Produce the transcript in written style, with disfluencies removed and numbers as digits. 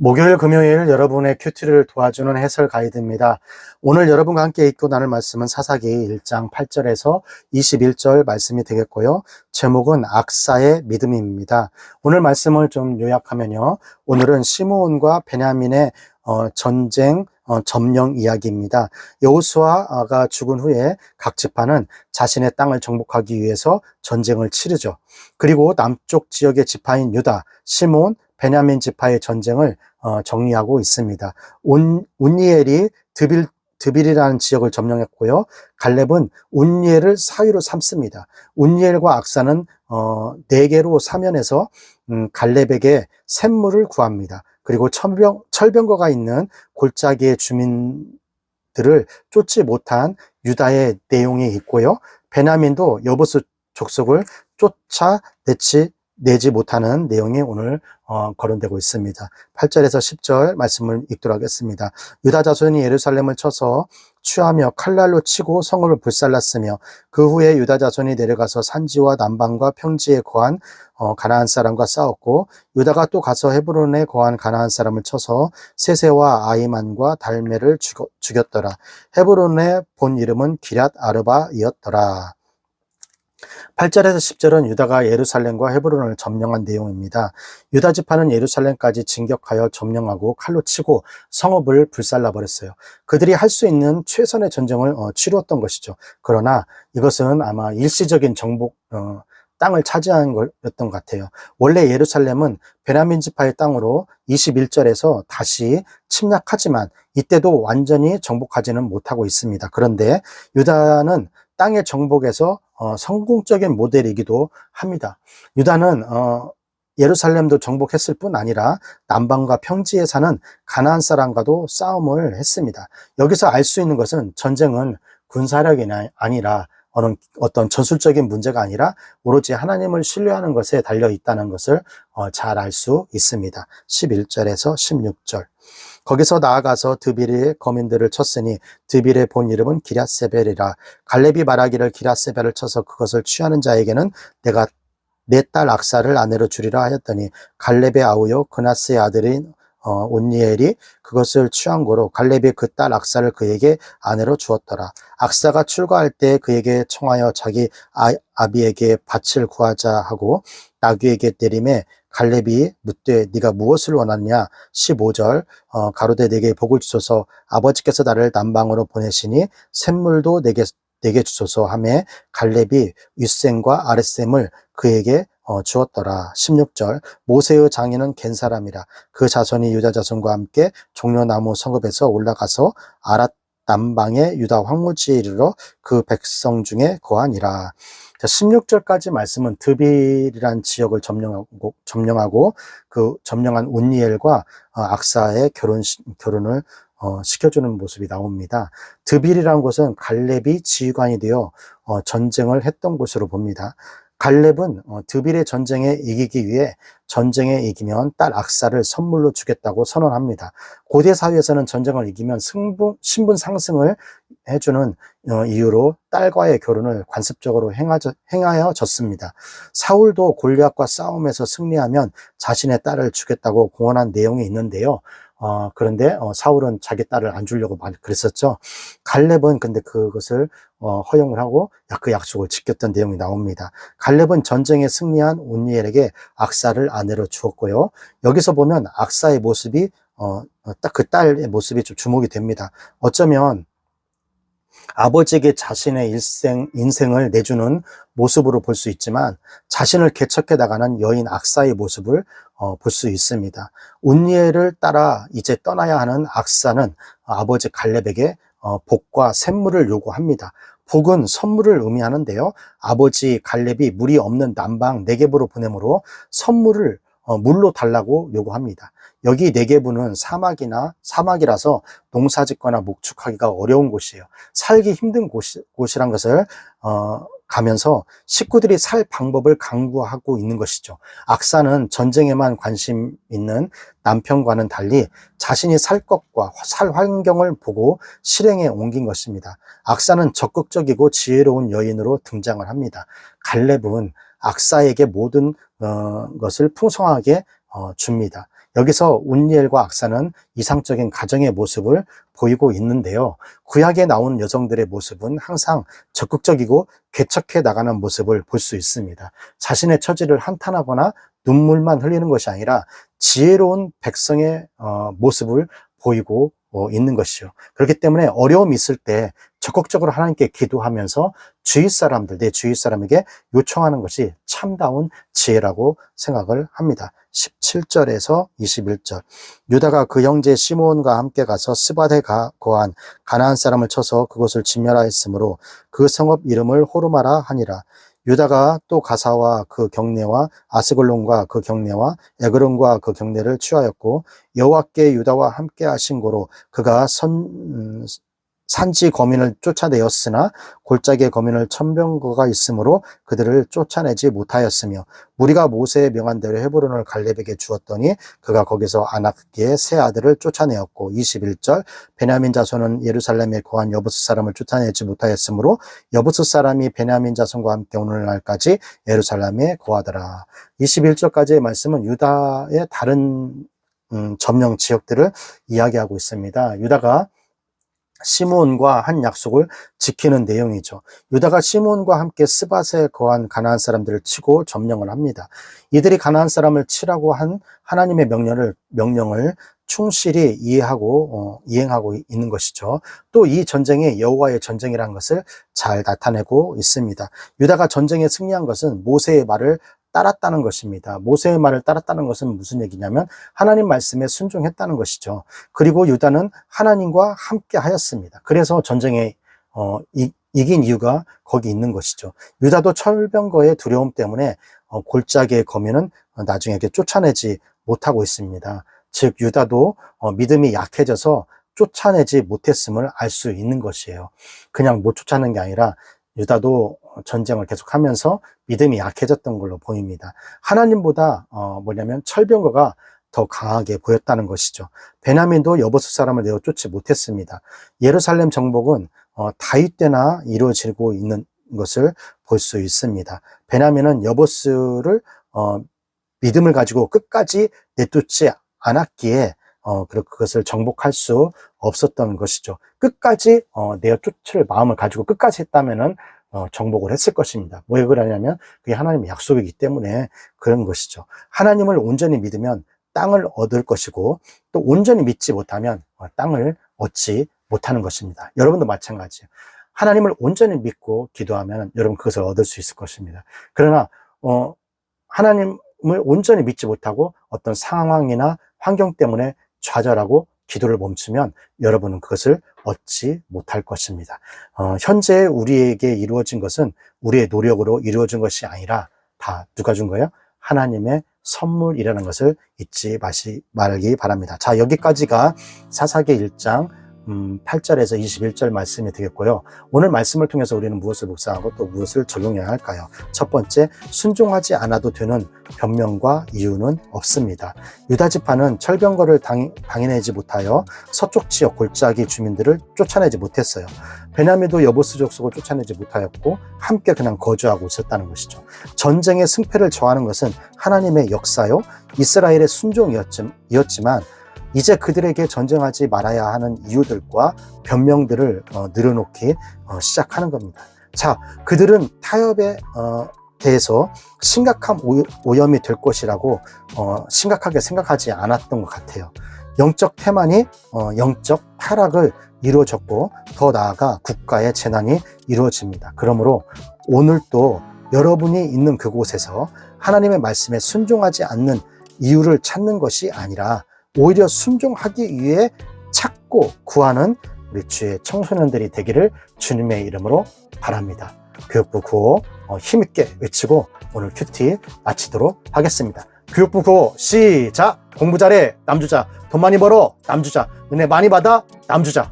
목요일, 금요일 여러분의 큐티를 도와주는 해설 가이드입니다. 오늘 여러분과 함께 읽고 나눌 말씀은 사사기 1장 8절에서 21절 말씀이 되겠고요. 제목은 악사의 믿음입니다. 오늘 말씀을 좀 요약하면요. 오늘은 시므온과 베냐민의 전쟁 점령 이야기입니다. 여호수아가 죽은 후에 각 지파는 자신의 땅을 정복하기 위해서 전쟁을 치르죠. 그리고 남쪽 지역의 지파인 유다, 시므온, 베냐민 지파의 전쟁을 정리하고 있습니다. 운니엘이 드빌이라는 지역을 점령했고요. 갈렙은 운니엘을 사위로 삼습니다. 운니엘과 악사는 네개로 사면해서 갈렙에게 샘물을 구합니다. 그리고 철병거가 있는 골짜기의 주민들을 쫓지 못한 유다의 내용이 있고요. 베냐민도 여부스 족속을 쫓아내지 못하는 내용이 오늘 거론되고 있습니다. 8절에서 10절 말씀을 읽도록 하겠습니다. 유다 자손이 예루살렘을 쳐서 취하며 칼날로 치고 성을 불살랐으며 그 후에 유다 자손이 내려가서 산지와 남방과 평지에 거한 가나안 사람과 싸웠고 유다가 또 가서 헤브론에 거한 가나안 사람을 쳐서 세세와 아이만과 달메를 죽였더라. 헤브론의 본 이름은 기럇 아르바이었더라. 8절에서 10절은 유다가 예루살렘과 헤브론을 점령한 내용입니다. 유다 지파는 예루살렘까지 진격하여 점령하고 칼로 치고 성읍을 불살라버렸어요. 그들이 할 수 있는 최선의 전쟁을 치루었던 것이죠. 그러나 이것은 아마 일시적인 정복, 땅을 차지한 거였던 것 같아요. 원래 예루살렘은 베냐민 지파의 땅으로 21절에서 다시 침략하지만 이때도 완전히 정복하지는 못하고 있습니다. 그런데 유다는 땅의 정복에서 성공적인 모델이기도 합니다. 유다는 예루살렘도 정복했을 뿐 아니라 남방과 평지에 사는 가나안 사람과도 싸움을 했습니다. 여기서 알 수 있는 것은 전쟁은 군사력이 아니라 어떤 전술적인 문제가 아니라 오로지 하나님을 신뢰하는 것에 달려 있다는 것을 잘 알 수 있습니다. 11절에서 16절. 거기서 나아가서 드빌의 거민들을 쳤으니 드빌의 본 이름은 기럇세벨이라. 갈렙이 말하기를 기럇세벨을 쳐서 그것을 취하는 자에게는 내가 내 딸 악사를 아내로 주리라 하였더니 갈렙의 아우요 그나스의 아들인 온니엘이 그것을 취한 고로 갈렙이 그 딸 악사를 그에게 아내로 주었더라. 악사가 출가할 때 그에게 청하여 자기 아비에게 밭을 구하자 하고 나귀에게 내림에 갈렙이 묻되 네가 무엇을 원하느냐. 15절 가로되 내게 복을 주소서 아버지께서 나를 남방으로 보내시니 샘물도 내게 주소서 하매 갈렙이 윗샘과 아랫샘을 그에게 주었더라. 16절 모세의 장인은 겐 사람이라. 그 자손이 유다 자손과 함께 종려나무 성읍에서 올라가서 아랏 남방의 유다 황무지에 이르러 그 백성 중에 거하니라. 16절까지 말씀은 드빌이라는 지역을 점령하고 그 점령한 운니엘과 악사의 결혼을 시켜주는 모습이 나옵니다. 드빌이라는 곳은 갈렙이 지휘관이 되어 전쟁을 했던 곳으로 봅니다. 갈렙은 드빌의 전쟁에 이기기 위해 전쟁에 이기면 딸 악사를 선물로 주겠다고 선언합니다. 고대 사회에서는 전쟁을 이기면 신분 상승을 해주는 이유로 딸과의 결혼을 관습적으로 행하여졌습니다. 사울도 골리앗과 싸움에서 승리하면 자신의 딸을 주겠다고 공언한 내용이 있는데요. 그런데 사울은 자기 딸을 안 주려고 그랬었죠. 갈렙은 근데 그것을 허용을 하고 그 약속을 지켰던 내용이 나옵니다. 갈렙은 전쟁에 승리한 온니엘에게 악사를 아내로 주었고요. 여기서 보면 악사의 모습이 딱 그 딸의 모습이 좀 주목이 됩니다. 어쩌면 아버지에게 자신의 인생을 내주는 모습으로 볼 수 있지만 자신을 개척해 나가는 여인 악사의 모습을 볼 수 있습니다. 운니엘을 따라 이제 떠나야 하는 악사는 아버지 갈렙에게 복과 샘물을 요구합니다. 복은 선물을 의미하는데요. 아버지 갈렙이 물이 없는 남방 네겝으로 보내므로 선물을 물로 달라고 요구합니다. 여기 네겝은 사막이라서 농사 짓거나 목축하기가 어려운 곳이에요. 살기 힘든 곳이란 것을 가면서 식구들이 살 방법을 강구하고 있는 것이죠. 악사는 전쟁에만 관심 있는 남편과는 달리 자신이 살 것과 살 환경을 보고 실행에 옮긴 것입니다. 악사는 적극적이고 지혜로운 여인으로 등장을 합니다. 갈렙은 악사에게 모든 것을 풍성하게 줍니다. 여기서 운니엘과 악사는 이상적인 가정의 모습을 보이고 있는데요. 구약에 나온 여성들의 모습은 항상 적극적이고 개척해 나가는 모습을 볼 수 있습니다. 자신의 처지를 한탄하거나 눈물만 흘리는 것이 아니라 지혜로운 백성의 모습을 보이고 있는 것이죠. 그렇기 때문에 어려움이 있을 때 적극적으로 하나님께 기도하면서 주위 사람들, 내 주위 사람에게 요청하는 것이 참다운 지혜라고 생각을 합니다. 17절에서 21절. 유다가 그 형제 시므온과 함께 가서 스밧에 거한 가나안 사람을 쳐서 그곳을 진멸하였으므로 그 성읍 이름을 호르마라 하니라. 유다가 또 가사와 그 경내와 아스글론과 그 경내와 에그론과 그 경내를 취하였고 여호와께 유다와 함께 하신 고로 그가 산지 거민을 쫓아내었으나 골짜기의 거민을 천병거가 있으므로 그들을 쫓아내지 못하였으며 무리가 모세의 명한 대로 헤브론을 갈렙에게 주었더니 그가 거기서 아낙기의 세 아들을 쫓아내었고 21절 베냐민 자손은 예루살렘에 거한 여부스 사람을 쫓아내지 못하였으므로 여부스 사람이 베냐민 자손과 함께 오늘날까지 예루살렘에 거하더라. 21절까지의 말씀은 유다의 다른 점령 지역들을 이야기하고 있습니다. 유다가 시므온과 한 약속을 지키는 내용이죠. 유다가 시므온과 함께 스밧에 거한 가나안 사람들을 치고 점령을 합니다. 이들이 가나안 사람을 치라고 한 하나님의 명령을 충실히 이행하고 있는 것이죠. 또 이 전쟁이 여호와의 전쟁이라는 것을 잘 나타내고 있습니다. 유다가 전쟁에 승리한 것은 모세의 말을 따랐다는 것입니다. 모세의 말을 따랐다는 것은 무슨 얘기냐면 하나님 말씀에 순종했다는 것이죠. 그리고 유다는 하나님과 함께 하였습니다. 그래서 전쟁에 이긴 이유가 거기 있는 것이죠. 유다도 철병거의 두려움 때문에 골짜기의 거민은 나중에 쫓아내지 못하고 있습니다. 즉 유다도 믿음이 약해져서 쫓아내지 못했음을 알 수 있는 것이에요. 그냥 못 쫓아내는 게 아니라 유다도 전쟁을 계속하면서 믿음이 약해졌던 걸로 보입니다. 하나님보다 철병거가 더 강하게 보였다는 것이죠. 베냐민도 여보스 사람을 내어 쫓지 못했습니다. 예루살렘 정복은 다윗 때나 이루어지고 있는 것을 볼 수 있습니다. 베냐민은 여보스를 믿음을 가지고 끝까지 내쫓지 않았기에 그것을 정복할 수 없었던 것이죠. 끝까지 내어 쫓을 마음을 가지고 끝까지 했다면은 정복을 했을 것입니다. 왜 그러냐면 그게 하나님의 약속이기 때문에 그런 것이죠. 하나님을 온전히 믿으면 땅을 얻을 것이고 또 온전히 믿지 못하면 땅을 얻지 못하는 것입니다. 여러분도 마찬가지예요. 하나님을 온전히 믿고 기도하면 여러분 그것을 얻을 수 있을 것입니다. 그러나 하나님을 온전히 믿지 못하고 어떤 상황이나 환경 때문에 좌절하고 기도를 멈추면 여러분은 그것을 얻지 못할 것입니다. 현재 우리에게 이루어진 것은 우리의 노력으로 이루어진 것이 아니라 다 누가 준 거예요? 하나님의 선물이라는 것을 잊지 말기 바랍니다. 자, 여기까지가 사사기 1장 8절에서 21절 말씀이 되겠고요. 오늘 말씀을 통해서 우리는 무엇을 묵상하고 또 무엇을 적용해야 할까요? 첫 번째, 순종하지 않아도 되는 변명과 이유는 없습니다. 유다 지파는 철병거를 당해내지 못하여 서쪽 지역 골짜기 주민들을 쫓아내지 못했어요. 베냐민도 여보스 족속을 쫓아내지 못하였고 함께 그냥 거주하고 있었다는 것이죠. 전쟁의 승패를 정하는 것은 하나님의 역사요, 이스라엘의 순종이었지만 이제 그들에게 전쟁하지 말아야 하는 이유들과 변명들을 늘어놓기 시작하는 겁니다. 자, 그들은 타협에 대해서 심각한 오염이 될 것이라고 심각하게 생각하지 않았던 것 같아요. 영적 태만이 영적 타락을 이루어졌고 더 나아가 국가의 재난이 이루어집니다. 그러므로 오늘도 여러분이 있는 그곳에서 하나님의 말씀에 순종하지 않는 이유를 찾는 것이 아니라 오히려 순종하기 위해 찾고 구하는 우리 주의 청소년들이 되기를 주님의 이름으로 바랍니다. 교육부 구호 힘있게 외치고 오늘 큐티 마치도록 하겠습니다. 교육부 구호 시작! 공부 잘해 남주자, 돈 많이 벌어 남주자, 은혜 많이 받아 남주자.